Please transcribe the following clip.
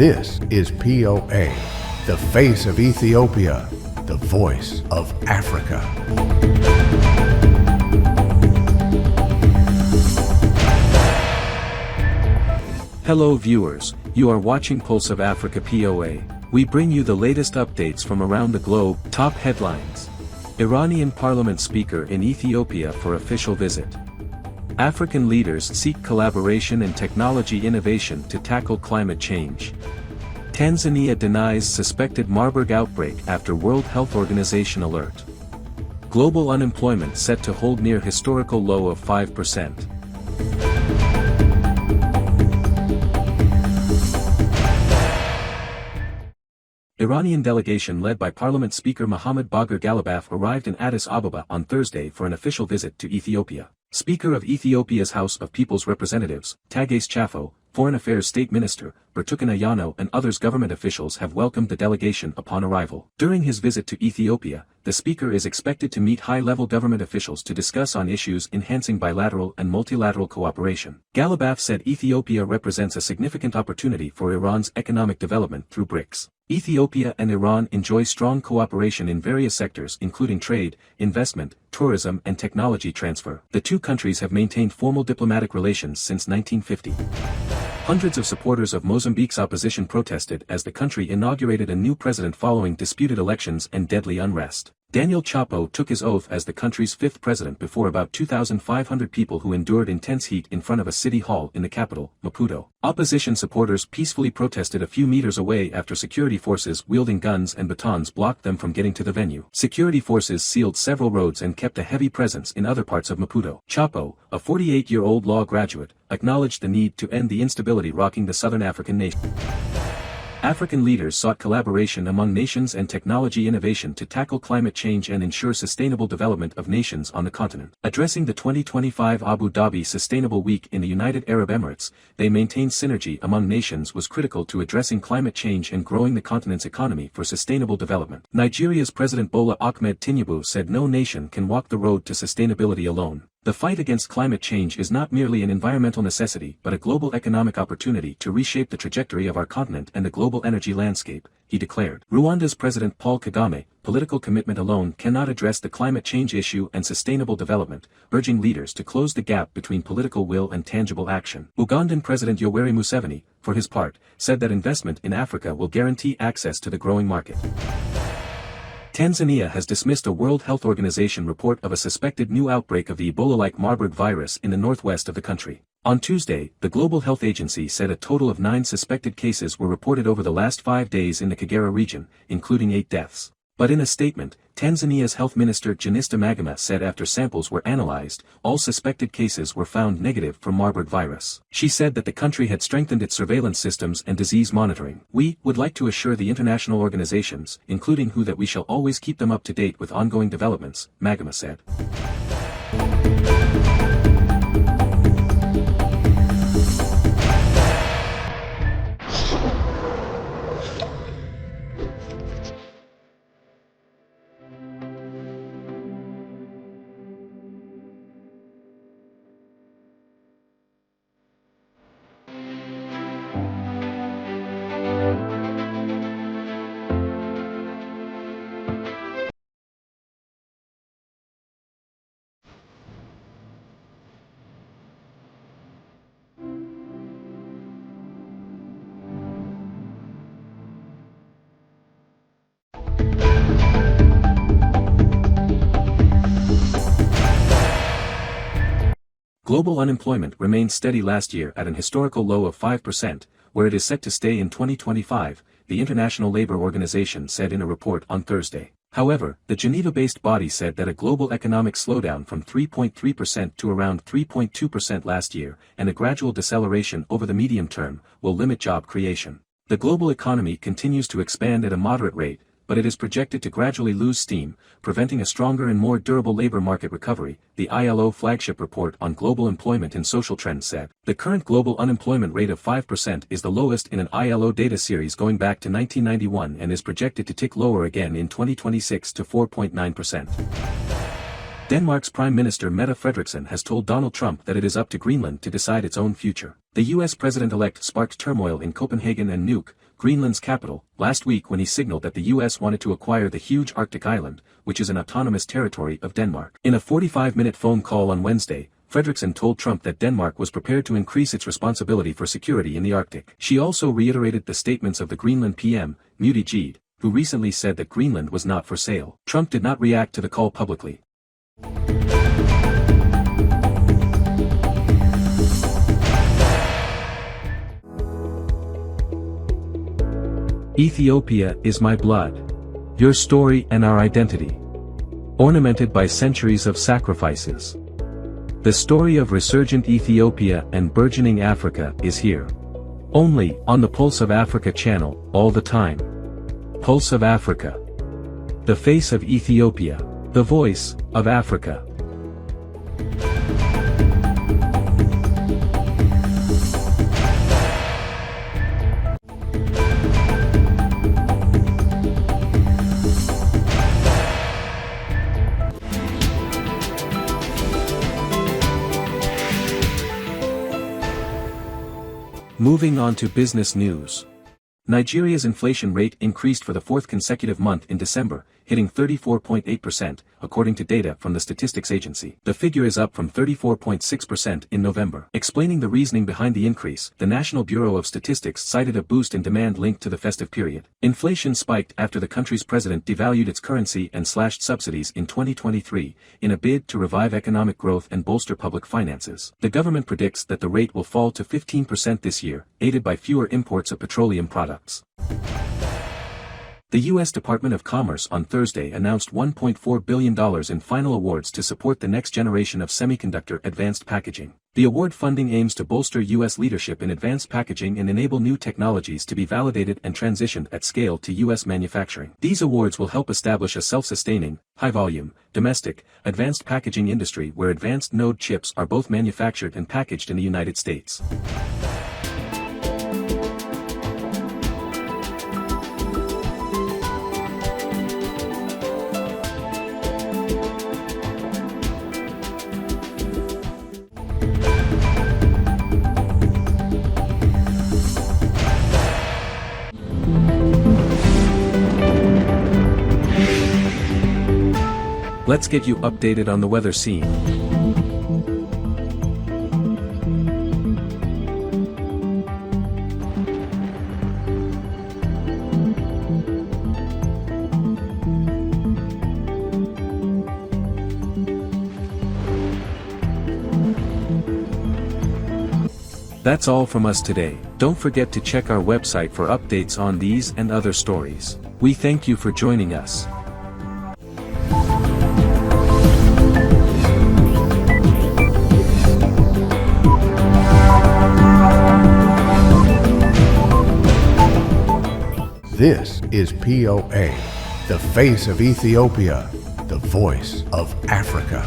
This is POA, the face of Ethiopia, the voice of Africa. Hello viewers, you are watching Pulse of Africa POA. We bring you the latest updates from around the globe. Top headlines. Iranian parliament speaker in Ethiopia for official visit. African leaders seek collaboration and technology innovation to tackle climate change. Tanzania denies suspected Marburg outbreak after World Health Organization alert. Global unemployment set to hold near historical low of 5%. Iranian delegation led by Parliament Speaker Mohammad Bagher Ghalibaf arrived in Addis Ababa on Thursday for an official visit to Ethiopia. Speaker of Ethiopia's House of People's Representatives, Tages Chafo, Foreign Affairs State Minister, Bertukan Ayano and others government officials have welcomed the delegation upon arrival. During his visit to Ethiopia, the speaker is expected to meet high-level government officials to discuss on issues enhancing bilateral and multilateral cooperation. Ghalibaf said Ethiopia represents a significant opportunity for Iran's economic development through BRICS. Ethiopia and Iran enjoy strong cooperation in various sectors including trade, investment, tourism and technology transfer. The two countries have maintained formal diplomatic relations since 1950. Hundreds of supporters of Mozambique's opposition protested as the country inaugurated a new president following disputed elections and deadly unrest. Daniel Chapo took his oath as the country's fifth president before about 2,500 people who endured intense heat in front of a city hall in the capital, Maputo. Opposition supporters peacefully protested a few meters away after security forces wielding guns and batons blocked them from getting to the venue. Security forces sealed several roads and kept a heavy presence in other parts of Maputo. Chapo, a 48-year-old law graduate, acknowledged the need to end the instability rocking the southern African nation. African leaders sought collaboration among nations and technology innovation to tackle climate change and ensure sustainable development of nations on the continent. Addressing the 2025 Abu Dhabi Sustainable Week in the United Arab Emirates, they maintained synergy among nations was critical to addressing climate change and growing the continent's economy for sustainable development. Nigeria's President Bola Ahmed Tinubu said no nation can walk the road to sustainability alone. The fight against climate change is not merely an environmental necessity but a global economic opportunity to reshape the trajectory of our continent and the global energy landscape, he declared. Rwanda's President Paul Kagame, political commitment alone cannot address the climate change issue and sustainable development, urging leaders to close the gap between political will and tangible action. Ugandan President Yoweri Museveni, for his part, said that investment in Africa will guarantee access to the growing market. Tanzania has dismissed a World Health Organization report of a suspected new outbreak of the Ebola-like Marburg virus in the northwest of the country. On Tuesday, the Global Health Agency said a total of 9 suspected cases were reported over the last 5 days in the Kagera region, including 8 deaths. But in a statement, Tanzania's Health Minister Janista Magama said after samples were analyzed, all suspected cases were found negative for Marburg virus. She said that the country had strengthened its surveillance systems and disease monitoring. We would like to assure the international organizations, including WHO, that we shall always keep them up to date with ongoing developments, Magama said. Global unemployment remained steady last year at an historical low of 5%, where it is set to stay in 2025, the International Labour Organization said in a report on Thursday. However, the Geneva-based body said that a global economic slowdown from 3.3% to around 3.2% last year, and a gradual deceleration over the medium term, will limit job creation. The global economy continues to expand at a moderate rate, but it is projected to gradually lose steam, preventing a stronger and more durable labor market recovery, the ILO flagship report on global employment and social trends said. The current global unemployment rate of 5% is the lowest in an ILO data series going back to 1991 and is projected to tick lower again in 2026 to 4.9%. Denmark's Prime Minister Mette Frederiksen has told Donald Trump that it is up to Greenland to decide its own future. The US president-elect sparked turmoil in Copenhagen and Nuuk, Greenland's capital, last week when he signaled that the US wanted to acquire the huge Arctic island, which is an autonomous territory of Denmark. In a 45-minute phone call on Wednesday, Frederiksen told Trump that Denmark was prepared to increase its responsibility for security in the Arctic. She also reiterated the statements of the Greenland PM, Mutti Gede, who recently said that Greenland was not for sale. Trump did not react to the call publicly. Ethiopia is my blood. Your story and our identity. Ornamented by centuries of sacrifices. The story of resurgent Ethiopia and burgeoning Africa is here. Only on the Pulse of Africa channel, all the time. Pulse of Africa. The face of Ethiopia. The voice of Africa. Moving on to business news. Nigeria's inflation rate increased for the fourth consecutive month in December, hitting 34.8%, according to data from the Statistics Agency. The figure is up from 34.6% in November. Explaining the reasoning behind the increase, the National Bureau of Statistics cited a boost in demand linked to the festive period. Inflation spiked after the country's president devalued its currency and slashed subsidies in 2023, in a bid to revive economic growth and bolster public finances. The government predicts that the rate will fall to 15% this year, aided by fewer imports of petroleum products. The U.S. Department of Commerce on Thursday announced $1.4 billion in final awards to support the next generation of semiconductor advanced packaging. The award funding aims to bolster U.S. leadership in advanced packaging and enable new technologies to be validated and transitioned at scale to U.S. manufacturing. These awards will help establish a self-sustaining, high-volume, domestic, advanced packaging industry where advanced node chips are both manufactured and packaged in the United States. Let's get you updated on the weather scene. That's all from us today. Don't forget to check our website for updates on these and other stories. We thank you for joining us. This is POA, the face of Ethiopia, the voice of Africa.